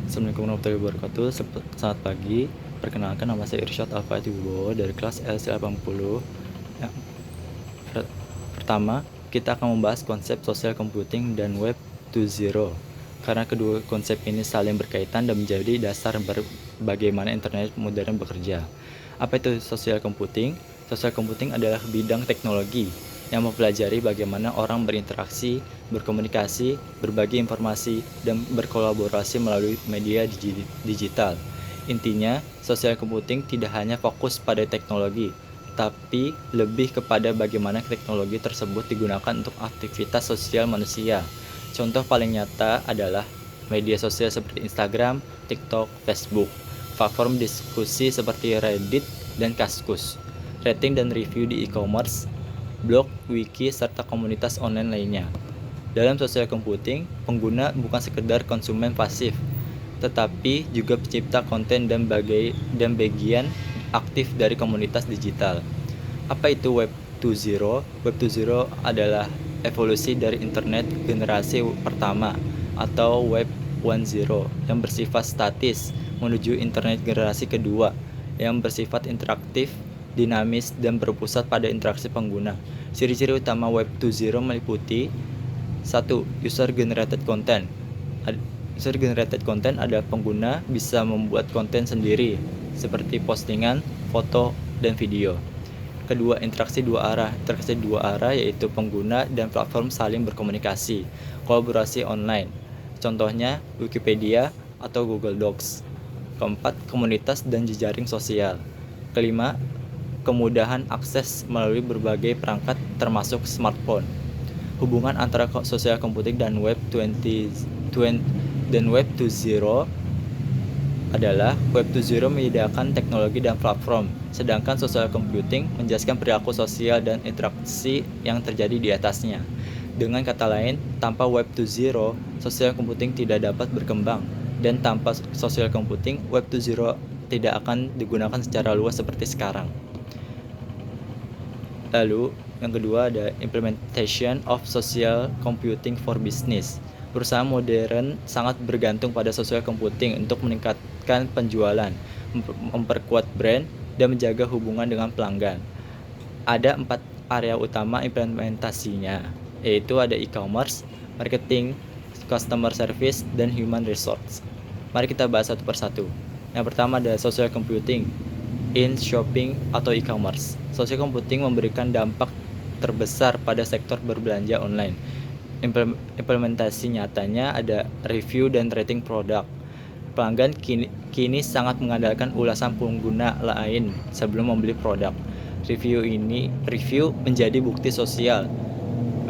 Assalamualaikum warahmatullahi wabarakatuh. Selamat pagi. Perkenalkan, nama saya Irsyad Alfaati Wibowo dari kelas LC80. Ya, pertama, kita akan membahas konsep social computing dan Web 2.0. Karena kedua konsep ini saling berkaitan dan menjadi dasar bagaimana internet modern bekerja. Apa itu social computing? Social computing adalah bidang teknologi yang mempelajari bagaimana orang berinteraksi, berkomunikasi, berbagi informasi, dan berkolaborasi melalui media digital. Intinya, social computing tidak hanya fokus pada teknologi, tapi lebih kepada bagaimana teknologi tersebut digunakan untuk aktivitas sosial manusia. Contoh paling nyata adalah media sosial seperti Instagram, TikTok, Facebook, platform diskusi seperti Reddit dan Kaskus, rating dan review di e-commerce, blog, wiki, serta komunitas online lainnya. Dalam social computing, pengguna bukan sekedar konsumen pasif, tetapi juga pencipta konten dan bagian aktif dari komunitas digital. Apa itu Web 2.0? Web 2.0 adalah evolusi dari internet generasi pertama atau Web 1.0 yang bersifat statis menuju internet generasi kedua yang bersifat interaktif, dinamis, dan berpusat pada interaksi pengguna. Ciri-ciri utama Web 2.0 meliputi 1. User generated content. User generated content adalah pengguna bisa membuat konten sendiri seperti postingan, foto, dan video. Kedua, interaksi dua arah. Interaksi dua arah yaitu pengguna dan platform saling berkomunikasi, kolaborasi online. Contohnya Wikipedia atau Google Docs. Keempat, komunitas dan jejaring sosial. Kelima, kemudahan akses melalui berbagai perangkat termasuk smartphone. Hubungan antara social computing dan Web 2.0 adalah Web 2.0 menyediakan teknologi dan platform, sedangkan social computing menjelaskan perilaku sosial dan interaksi yang terjadi di atasnya. Dengan kata lain, tanpa Web 2.0, social computing tidak dapat berkembang, dan tanpa social computing, Web 2.0 tidak akan digunakan secara luas seperti sekarang. Lalu, yang kedua ada implementation of social computing for business. Perusahaan modern sangat bergantung pada social computing untuk meningkatkan penjualan, memperkuat brand, dan menjaga hubungan dengan pelanggan. Ada 4 area utama implementasinya, yaitu ada e-commerce, marketing, customer service, dan human resource. Mari kita bahas satu persatu. Yang pertama ada social computing in shopping atau e-commerce. Social computing memberikan dampak terbesar pada sektor berbelanja online. Implementasi nyatanya ada review dan rating produk. Pelanggan kini sangat mengandalkan ulasan pengguna lain sebelum membeli produk. Review menjadi bukti sosial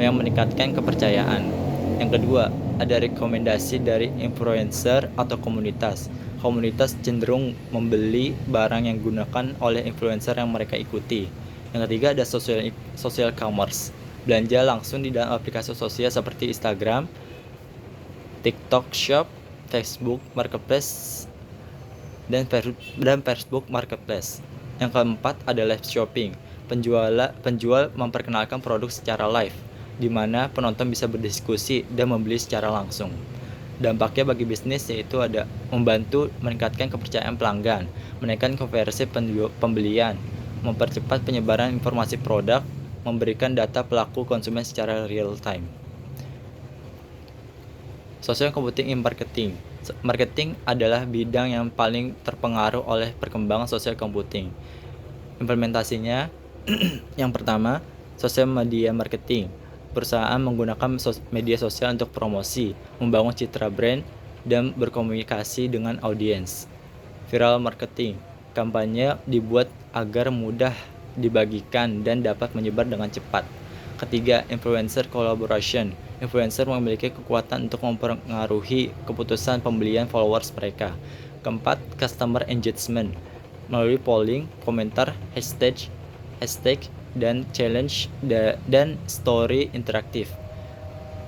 yang meningkatkan kepercayaan. Yang kedua, ada rekomendasi dari influencer atau komunitas. Komunitas cenderung membeli barang yang digunakan oleh influencer yang mereka ikuti. Yang ketiga ada social commerce. Belanja langsung di dalam aplikasi sosial seperti Instagram, TikTok Shop, Facebook Marketplace, dan Facebook Marketplace. Yang keempat ada live shopping. Penjual memperkenalkan produk secara live, di mana penonton bisa berdiskusi dan membeli secara langsung. Dampaknya bagi bisnis yaitu ada membantu meningkatkan kepercayaan pelanggan, menaikkan konversi pembelian, mempercepat penyebaran informasi produk, memberikan data pelaku konsumen secara real time. Social computing in marketing. Marketing adalah bidang yang paling terpengaruh oleh perkembangan social computing. Implementasinya yang pertama, social media marketing. Perusahaan menggunakan media sosial untuk promosi, membangun citra brand, dan berkomunikasi dengan audiens. Viral marketing. Kampanye dibuat agar mudah dibagikan dan dapat menyebar dengan cepat. Ketiga, influencer collaboration. Influencer memiliki kekuatan untuk mempengaruhi keputusan pembelian followers mereka. Keempat, customer engagement. Melalui polling, komentar, hashtag, dan challenge dan story interaktif.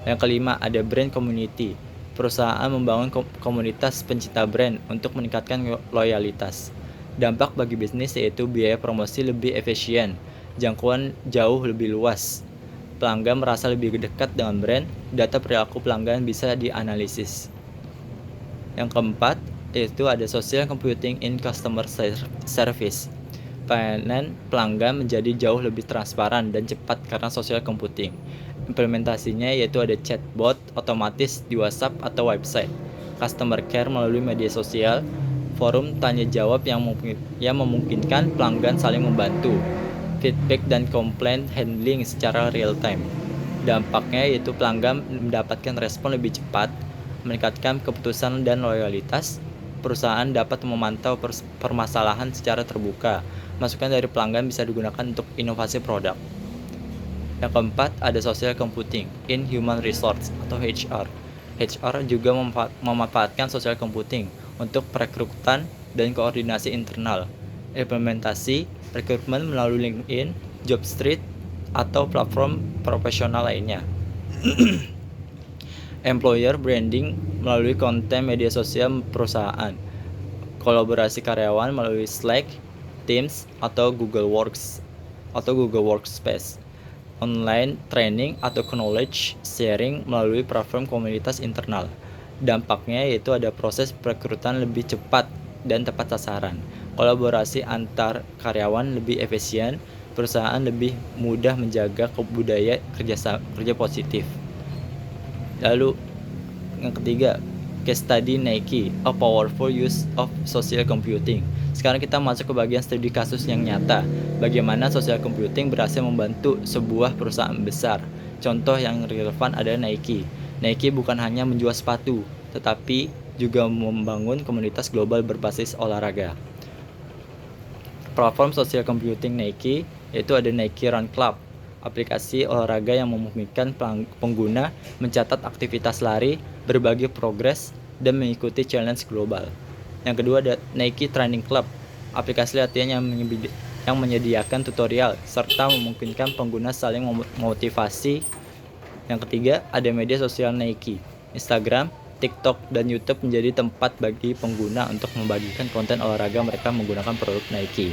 Yang kelima, ada brand community. Perusahaan membangun komunitas pencinta brand untuk meningkatkan loyalitas. Dampak bagi bisnis yaitu biaya promosi lebih efisien, jangkauan jauh lebih luas. Pelanggan merasa lebih dekat dengan brand, data perilaku pelanggan bisa dianalisis. Yang keempat, itu ada social computing in customer service. Pelayanan pelanggan menjadi jauh lebih transparan dan cepat karena social computing. Implementasinya yaitu ada chatbot otomatis di WhatsApp atau website, customer care melalui media sosial, forum tanya jawab yang memungkinkan pelanggan saling membantu, feedback dan komplain handling secara real time. Dampaknya yaitu pelanggan mendapatkan respon lebih cepat, meningkatkan keputusan dan loyalitas. Perusahaan dapat memantau permasalahan secara terbuka. Masukan dari pelanggan bisa digunakan untuk inovasi produk. Yang keempat, ada social computing in human resource atau HR. HR juga memanfaatkan social computing untuk perekrutan dan koordinasi internal. Implementasi rekrutmen melalui LinkedIn, Jobstreet, atau platform profesional lainnya. Employer branding melalui konten media sosial perusahaan. Kolaborasi karyawan melalui Slack, Teams, atau Google Workspace. Online training atau knowledge sharing melalui platform komunitas internal. Dampaknya yaitu ada proses perekrutan lebih cepat dan tepat sasaran. Kolaborasi antar karyawan lebih efisien, perusahaan lebih mudah menjaga budaya kerja positif. Lalu yang ketiga, case study Nike, a powerful use of social computing. Sekarang kita masuk ke bagian studi kasus yang nyata, bagaimana social computing berhasil membantu sebuah perusahaan besar. Contoh yang relevan adalah Nike. Nike bukan hanya menjual sepatu, tetapi juga membangun komunitas global berbasis olahraga. Platform social computing Nike yaitu ada Nike Run Club, aplikasi olahraga yang memungkinkan pengguna mencatat aktivitas lari, berbagi progres, dan mengikuti challenge global. Yang kedua ada Nike Training Club, aplikasi latihan yang menyediakan tutorial serta memungkinkan pengguna saling memotivasi. Yang ketiga ada media sosial Nike, Instagram, TikTok, dan YouTube menjadi tempat bagi pengguna untuk membagikan konten olahraga mereka menggunakan produk Nike.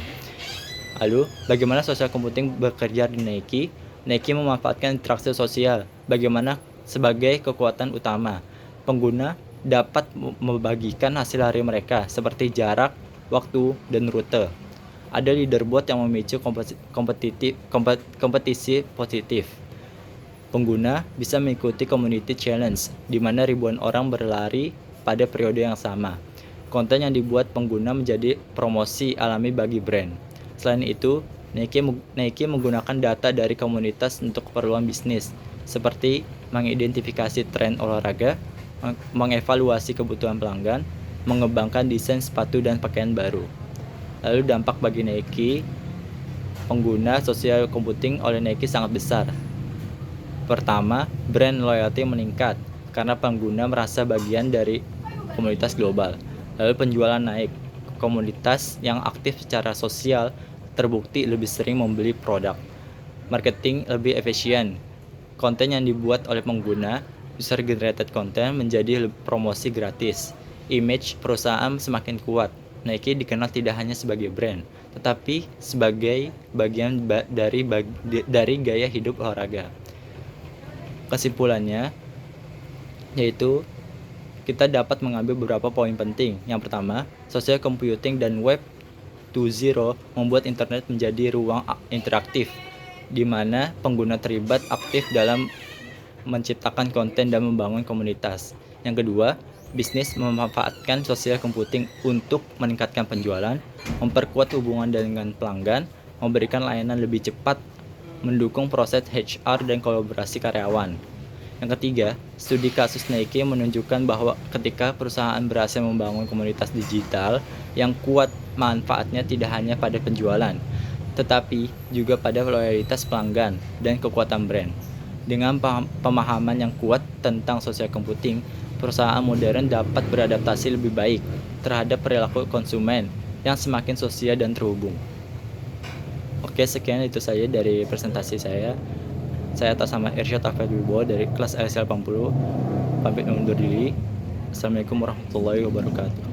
Lalu, bagaimana social computing bekerja di Nike? Nike memanfaatkan interaksi sosial bagaimana sebagai kekuatan utama. Pengguna dapat membagikan hasil lari mereka seperti jarak, waktu, dan rute. Ada leaderboard yang memicu kompetisi positif. Pengguna bisa mengikuti community challenge di mana ribuan orang berlari pada periode yang sama. Konten yang dibuat pengguna menjadi promosi alami bagi brand. Selain itu, Nike menggunakan data dari komunitas untuk keperluan bisnis, seperti mengidentifikasi tren olahraga, mengevaluasi kebutuhan pelanggan, mengembangkan desain sepatu dan pakaian baru. Lalu dampak bagi Nike, pengguna social computing oleh Nike sangat besar. Pertama, brand loyalty meningkat karena pengguna merasa bagian dari komunitas global. Lalu penjualan naik, komunitas yang aktif secara sosial terbukti lebih sering membeli produk. Marketing lebih efisien, konten yang dibuat oleh pengguna, user generated content menjadi promosi gratis. Image perusahaan semakin kuat. Nike dikenal tidak hanya sebagai brand, tetapi sebagai bagian dari gaya hidup olahraga. Kesimpulannya yaitu kita dapat mengambil beberapa poin penting. Yang pertama, social computing dan web 2.0 membuat internet menjadi ruang interaktif di mana pengguna terlibat aktif dalam menciptakan konten dan membangun komunitas. Yang kedua, bisnis memanfaatkan social computing untuk meningkatkan penjualan, memperkuat hubungan dengan pelanggan, memberikan layanan lebih cepat, mendukung proses HR dan kolaborasi karyawan. Yang ketiga, studi kasus Nike menunjukkan bahwa ketika perusahaan berhasil membangun komunitas digital yang kuat, manfaatnya tidak hanya pada penjualan, tetapi juga pada loyalitas pelanggan dan kekuatan brand. Dengan pemahaman yang kuat tentang social computing, perusahaan modern dapat beradaptasi lebih baik terhadap perilaku konsumen yang semakin sosial dan terhubung. Oke, sekian itu saja dari presentasi saya. Saya atas nama Irsyad Afed Wibowo dari kelas LSL 80. Pamit undur diri. Assalamualaikum warahmatullahi wabarakatuh.